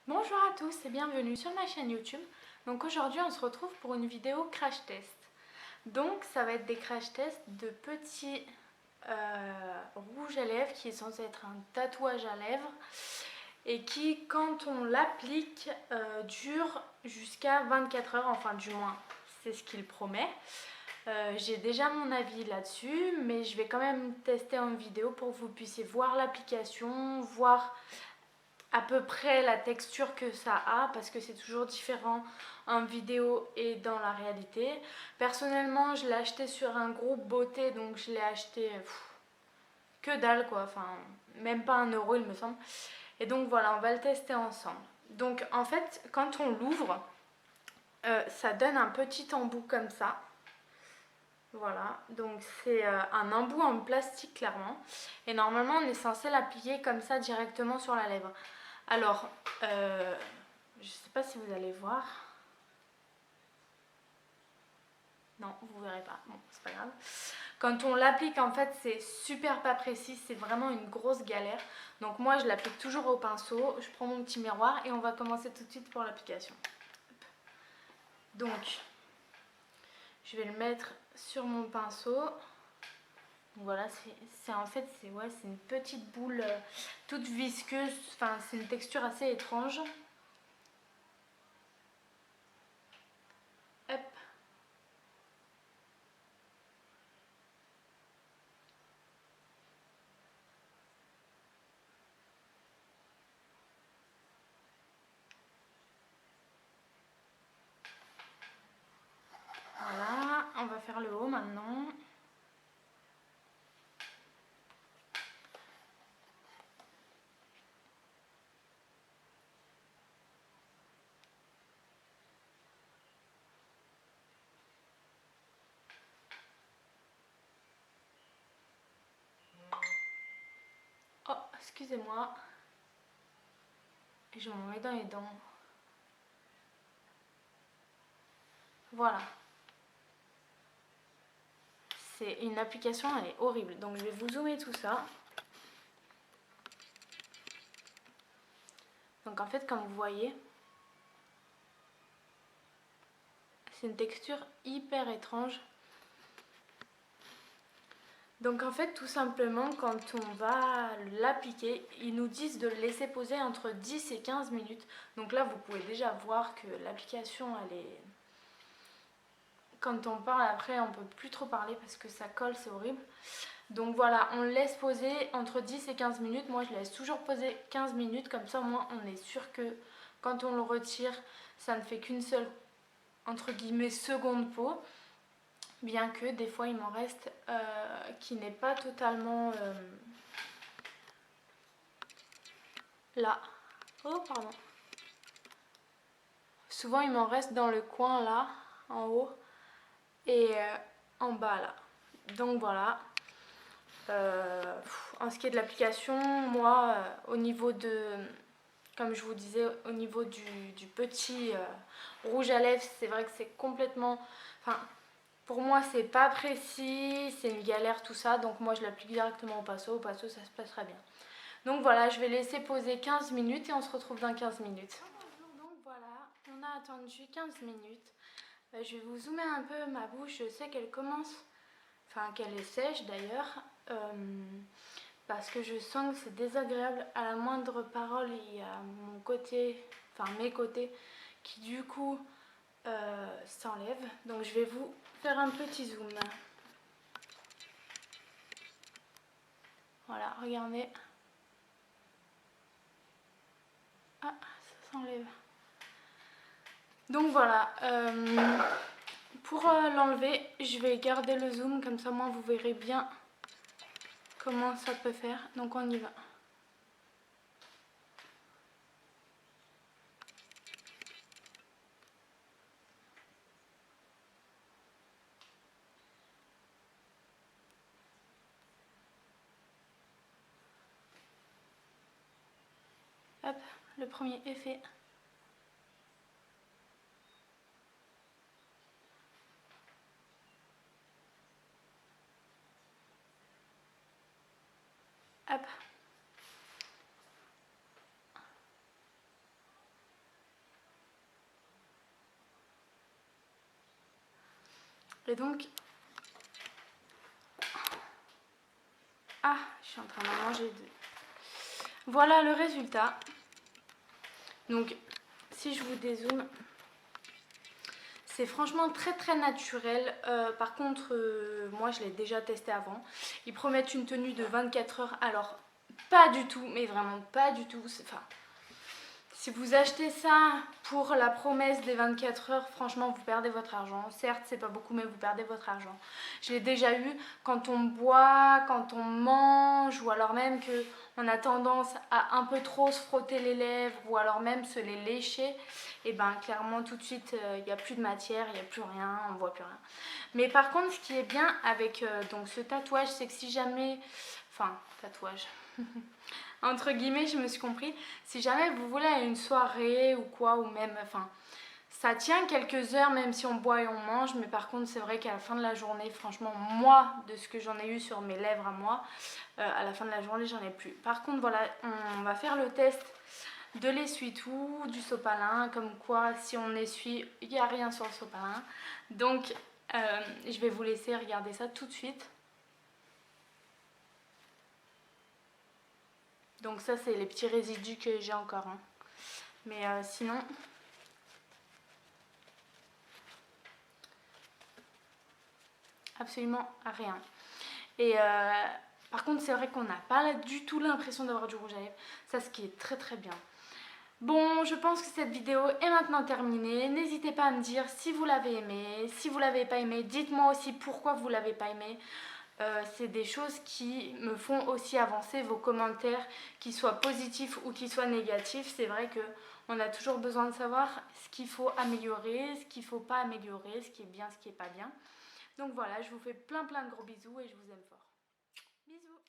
Bonjour à tous et bienvenue sur ma chaîne YouTube. Donc aujourd'hui on se retrouve pour une vidéo crash test. Donc ça va être des crash tests de petits rouges à lèvres qui est censé être un tatouage à lèvres et qui quand on l'applique dure jusqu'à 24 heures, enfin du moins c'est ce qu'il promet. J'ai déjà mon avis là-dessus mais je vais quand même tester en vidéo pour que vous puissiez voir l'application, voir à peu près la texture que ça a parce que c'est toujours différent en vidéo et dans la réalité. Personnellement je l'ai acheté sur un groupe beauté, donc je l'ai acheté que dalle quoi, enfin même pas 1 € il me semble. Et donc voilà, on va le tester ensemble. Donc en fait quand on l'ouvre ça donne un petit embout comme ça. Voilà, donc c'est un embout en plastique clairement. Et normalement on est censé l'appliquer comme ça directement sur la lèvre. Alors, je sais pas si vous allez voir. Non, vous verrez pas. Bon, c'est pas grave. Quand on l'applique, en fait, c'est super pas précis. C'est vraiment une grosse galère. Donc moi, je l'applique toujours au pinceau. Je prends mon petit miroir et on va commencer tout de suite pour l'application. Donc, je vais le mettre sur mon pinceau. Voilà, c'est en fait, c'est une petite boule toute visqueuse. Enfin, c'est une texture assez étrange. Hop. Voilà, on va faire le haut maintenant. Oh, excusez-moi. Et je m'en mets dans les dents. Voilà. C'est une application, elle est horrible. Donc je vais vous zoomer tout ça. Donc en fait, comme vous voyez, c'est une texture hyper étrange. Donc en fait, tout simplement, quand on va l'appliquer, ils nous disent de le laisser poser entre 10 et 15 minutes. Donc là, vous pouvez déjà voir que l'application, elle est... Quand on parle après, on peut plus trop parler parce que ça colle, c'est horrible. Donc voilà, on laisse poser entre 10 et 15 minutes. Moi, je laisse toujours poser 15 minutes. Comme ça, au moins, on est sûr que quand on le retire, ça ne fait qu'une seule, entre guillemets, seconde peau. Bien que des fois, il m'en reste qui n'est pas totalement là. Oh, pardon. Souvent, il m'en reste dans le coin là, en haut, et en bas là. Donc voilà. En ce qui est de l'application, moi, au niveau de, comme je vous disais, au niveau du petit rouge à lèvres, c'est vrai que c'est complètement, enfin, pour moi c'est pas précis, c'est une galère tout ça, donc moi je l'applique directement au pinceau ça se passe très bien. Donc voilà, je vais laisser poser 15 minutes et on se retrouve dans 15 minutes. Donc voilà, on a attendu 15 minutes. Je vais vous zoomer un peu ma bouche, je sais qu'elle commence, enfin qu'elle est sèche d'ailleurs, parce que je sens que c'est désagréable. À la moindre parole, il y a mon côté, enfin mes côtés, qui du coup s'enlèvent. Donc je vais vous faire un petit zoom. Voilà, regardez. Ah, ça s'enlève. Donc voilà, pour l'enlever, je vais garder le zoom, comme ça moi vous verrez bien comment ça peut faire. Donc on y va. Hop, le premier est fait. Hop. Et donc... Ah, je suis en train de manger. Voilà le résultat. Donc, si je vous dézoome, c'est franchement très très naturel. Par contre, moi je l'ai déjà testé avant. Ils promettent une tenue de 24 heures. Alors, pas du tout, mais vraiment pas du tout. Enfin, si vous achetez ça pour la promesse des 24 heures, franchement, vous perdez votre argent. Certes, c'est pas beaucoup, mais vous perdez votre argent. Je l'ai déjà eu quand on boit, quand on mange, ou alors même que on a tendance à un peu trop se frotter les lèvres, ou alors même se les lécher. Et ben clairement, tout de suite, il n'y a plus de matière, il n'y a plus rien, on voit plus rien. Mais par contre, ce qui est bien avec donc ce tatouage, c'est que si jamais... Enfin, tatouage... entre guillemets, je me suis compris, si jamais vous voulez à une soirée ou quoi, ou même, enfin, ça tient quelques heures même si on boit et on mange, mais par contre c'est vrai qu'à la fin de la journée, franchement, moi, de ce que j'en ai eu sur mes lèvres à moi, à la fin de la journée, j'en ai plus. Par contre, voilà, on va faire le test de l'essuie-tout, du sopalin, comme quoi si on essuie, il n'y a rien sur le sopalin. Donc, je vais vous laisser regarder ça tout de suite. Donc ça, c'est les petits résidus que j'ai encore. Hein. Mais sinon... absolument rien. Et par contre, c'est vrai qu'on n'a pas du tout l'impression d'avoir du rouge à lèvres. Ça, ce qui est très très bien. Bon, je pense que cette vidéo est maintenant terminée. N'hésitez pas à me dire si vous l'avez aimé. Si vous l'avez pas aimé, dites-moi aussi pourquoi vous l'avez pas aimé. C'est des choses qui me font aussi avancer vos commentaires, qu'ils soient positifs ou qu'ils soient négatifs. C'est vrai qu'on a toujours besoin de savoir ce qu'il faut améliorer, ce qu'il ne faut pas améliorer, ce qui est bien, ce qui n'est pas bien. Donc voilà, je vous fais plein de gros bisous et je vous aime fort. Bisous!